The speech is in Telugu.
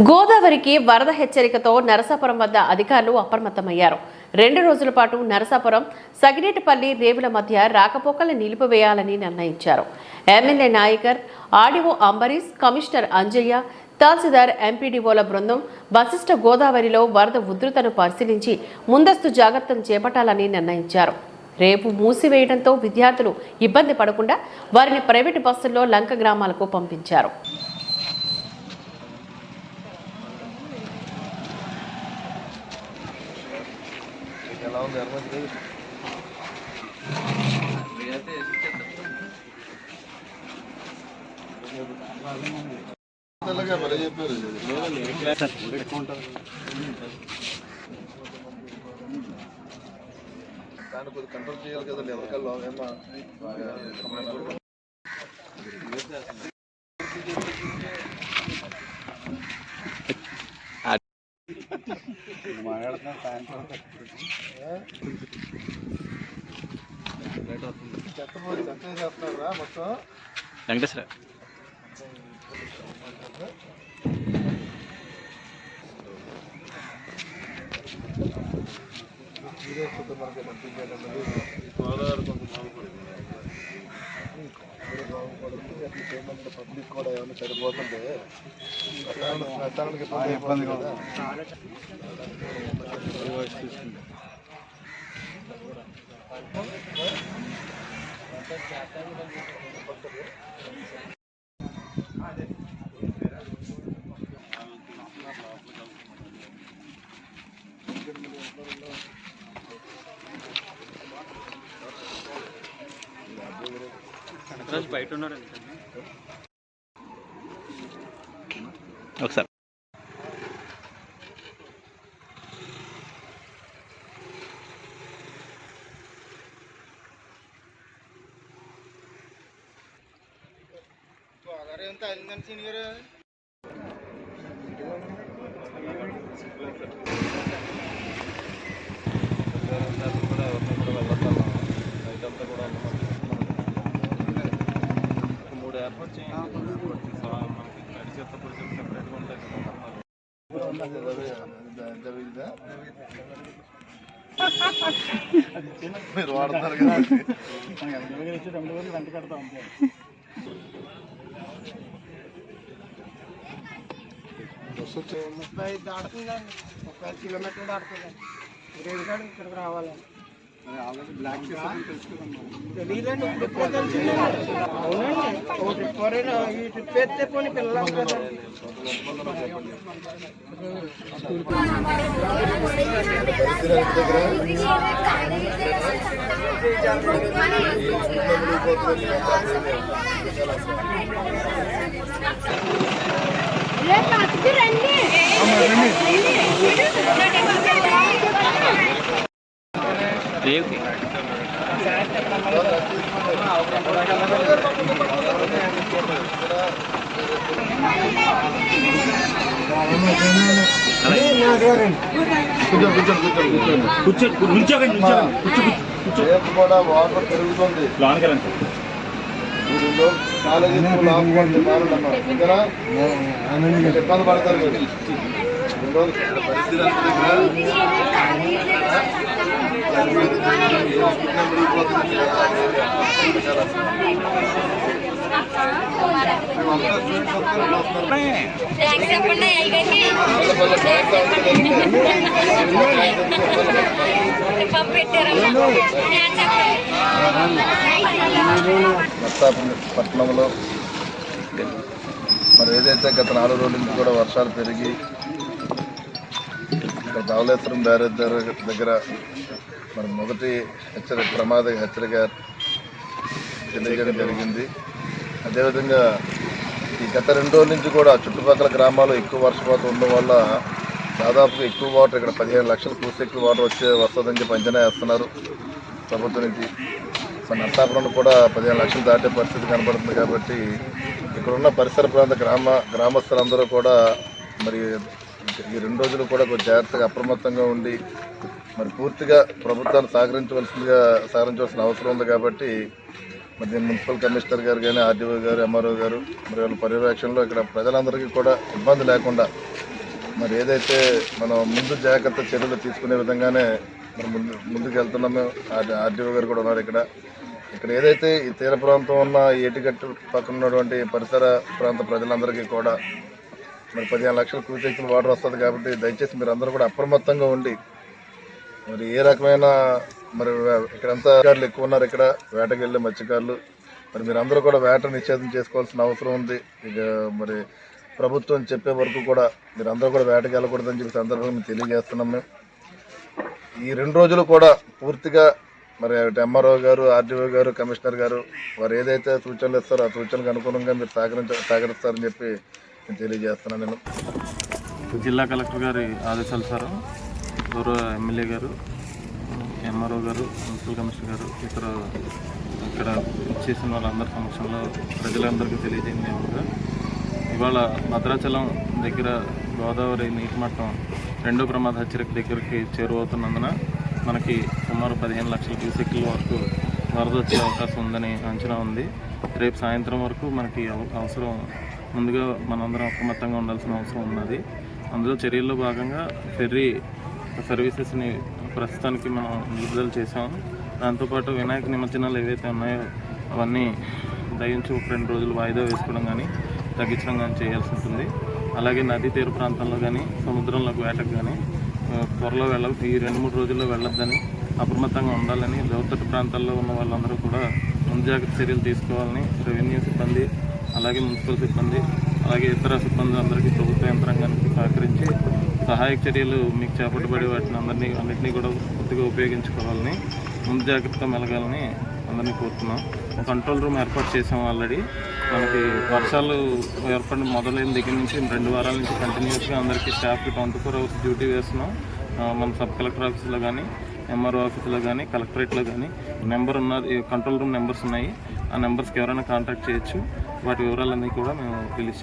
గోదావరికి వరద హెచ్చరికతో నరసాపురం వద్ద అధికారులు అప్రమత్తమయ్యారు. 2 రోజుల పాటు నరసాపురం, సగినేటిపల్లి, రేవుల మధ్య రాకపోకలు నిలిపివేయాలని నిర్ణయించారు. MLA Nayakar, RDO Ambarish, commissioner Anjaiah, tahsildar, ఎంపీడీఓల బృందం వశిష్ఠ గోదావరిలో వరద ఉధృతను పరిశీలించి ముందస్తు జాగ్రత్తలు చేపట్టాలని నిర్ణయించారు. రేపు మూసివేయడంతో విద్యార్థులు ఇబ్బంది పడకుండా వారిని ప్రైవేటు బస్సుల్లో లంక గ్రామాలకు పంపించారు. కంట్రోల్ చేయాలి కదా ఎవరికల్లా చెప్తున్నారా మొత్తం వెంకటేశ్వర పబ్లిక్ కూడా ఏమైనా సరిపోతుంటే ఇబ్బంది కదా. బయట ఉన్నాడు ఒకసారి ఏర్పాటు చేయండి. మీరు వాడతారు కదా వెంట కడతా ఉంటారు. బస్సు 35 దాడుతుందండి, 35 కిలోమీటర్లు దాడుతుందండి. రేవుగాడు ఇక్కడికి రావాలండి. బ్లాక్ తెలియదండి, ఇప్పుడు తెలిసింది. అవునండి, ఓ ట్రిప్ ఈ ట్రిప్ వేస్తే పోనీ పిల్లలు కదా. రేవుకి కూడా వాటర్ పెరుగుతుంది. ఇబ్బంది పడతారు నర్సాపురం పట్టణంలో మరి ఏదైతే గత 4 రోజుల నుంచి కూడా వర్షాలు పెరిగి ధవళేశ్వరం బ్యారేజ్ దగ్గర మరి మొదటి ప్రమాద హెచ్చరిక తెలియజేయడం జరిగింది. అదేవిధంగా ఈ గత 2 రోజుల నుంచి కూడా చుట్టుపక్కల గ్రామాల్లో ఎక్కువ వర్షపాతం ఉండడం వల్ల దాదాపుగా ఎక్కువ వాటర్ ఇక్కడ 15 లక్షల ఎక్కువ వాటర్ వస్తుందని చెప్పి అంచనా వేస్తున్నారు ప్రభుత్వం నుంచి. మన నర్సాపురంలో కూడా 15 లక్షలు దాటే పరిస్థితి కనబడుతుంది. కాబట్టి ఇక్కడున్న పరిసర ప్రాంత గ్రామస్తులందరూ కూడా మరి ఈ 2 రోజులు కూడా కొంచెం జాగ్రత్తగా అప్రమత్తంగా ఉండి మరి పూర్తిగా ప్రభుత్వాన్ని సహకరించవలసిన అవసరం ఉంది. కాబట్టి మరి నేను మున్సిపల్ కమిషనర్ గారు కానీ, ఆర్డీఓ గారు, ఎంఆర్ఓ గారు మరి వాళ్ళ పర్యవేక్షణలో ఇక్కడ ప్రజలందరికీ కూడా ఇబ్బంది లేకుండా మరి ఏదైతే మనం ముందు జాగ్రత్త చర్యలు తీసుకునే విధంగానే మనం ముందుకు వెళ్తున్నామో ఆర్డీఓ గారు కూడా ఉన్నారు ఇక్కడ ఏదైతే ఈ తీర ప్రాంతం ఉన్న ఏటిగట్టు పక్కన ఉన్నటువంటి పరిసర ప్రాంత ప్రజలందరికీ కూడా మరి 15 లక్షల క్యూసెక్ల వాటర్ వస్తుంది కాబట్టి దయచేసి మీరు అందరూ కూడా అప్రమత్తంగా ఉండి మరి ఏ రకమైన మరి ఇక్కడంతా మత్స్యకారులు ఎక్కువ ఉన్నారు, ఇక్కడ వేటకి వెళ్ళే మత్స్యకారులు మరి మీరందరూ కూడా వేట నిషేధం చేసుకోవాల్సిన అవసరం ఉంది. ఇక మరి ప్రభుత్వం చెప్పే వరకు కూడా మీరందరూ కూడా వేటకి వెళ్ళకూడదని చెప్పి సందర్భంగా మేము తెలియజేస్తున్నాం. మేము ఈ 2 రోజులు కూడా పూర్తిగా మరి ఎంఆర్ఓ గారు, ఆర్డీఓ గారు, కమిషనర్ గారు వారు ఏదైతే సూచనలు ఇస్తారో ఆ సూచనలకు అనుగుణంగా మీరు సహకరిస్తారని చెప్పి నేను తెలియజేస్తున్నాను. నేను జిల్లా కలెక్టర్ గారి ఆదేశాల సార్ గౌరవ ఎమ్మెల్యే గారు, ఎంఆర్ఓ గారు, మున్సిపల్ కమిషనర్ గారు ఇక్కడ చేసిన వాళ్ళందరి సమక్షంలో ప్రజలందరికీ తెలియజేయండి. ఇవాళ భద్రాచలం దగ్గర గోదావరి నీటి మట్టం 2వ ప్రమాద హెచ్చరిక దగ్గరికి చేరువవుతున్నందున మనకి సుమారు 15 లక్షల క్యూసెక్ల వరకు వరద వచ్చే అవకాశం ఉందని అంచనా ఉంది. రేపు సాయంత్రం వరకు మనకి అవసరం ముందుగా మనందరం అప్రమత్తంగా ఉండాల్సిన అవసరం ఉన్నది. అందులో చర్యల్లో భాగంగా ఫెర్రీ సర్వీసెస్ని ప్రస్తుతానికి మనం విడుదల చేసాం. దాంతోపాటు వినాయక నిమజ్జనాలు ఏవైతే ఉన్నాయో అవన్నీ దయించి ఒక 2 రోజులు వాయిదా వేసుకోవడం కానీ తగ్గించడం కానీ చేయాల్సి ఉంటుంది. అలాగే నదీ తీర ప్రాంతంలో కానీ సముద్రంలోకి వేటకు కానీ త్వరలో ఈ 2-3 రోజుల్లో వెళ్ళొద్దని, అప్రమత్తంగా ఉండాలని, లోతట్టు ప్రాంతాల్లో ఉన్న వాళ్ళందరూ కూడా ముందు జాగ్రత్త చర్యలు తీసుకోవాలని రెవెన్యూ సిబ్బంది, అలాగే మున్సిపల్ సిబ్బంది, అలాగే ఇతర సిబ్బంది అందరికీ ప్రభుత్వ యంత్రాంగానికి సహకరించి సహాయక చర్యలు మీకు చేపట్టబడి అన్నింటినీ కూడా పూర్తిగా ఉపయోగించుకోవాలని, ముందు జాగ్రత్తగా మెలగాలని అందరినీ కోరుతున్నాం. కంట్రోల్ రూమ్ ఏర్పాటు చేసాం ఆల్రెడీ. మనకి వర్షాలు మొదలైన దగ్గర నుంచి 2 వారాల నుంచి కంటిన్యూస్గా అందరికీ స్టాఫ్కి 24 hours డ్యూటీ వేస్తున్నాం. మన సబ్ కలెక్టర్ ఆఫీస్లో కానీ, ఎంఆర్ఓ ఆఫీస్లో కానీ, కలెక్టరేట్లో కానీ కంట్రోల్ రూమ్ నెంబర్స్ ఉన్నాయి. ఆ నెంబర్స్కి ఎవరైనా కాంటాక్ట్ చేయొచ్చు. వాటి వివరాలన్నీ కూడా మేము పిలిచి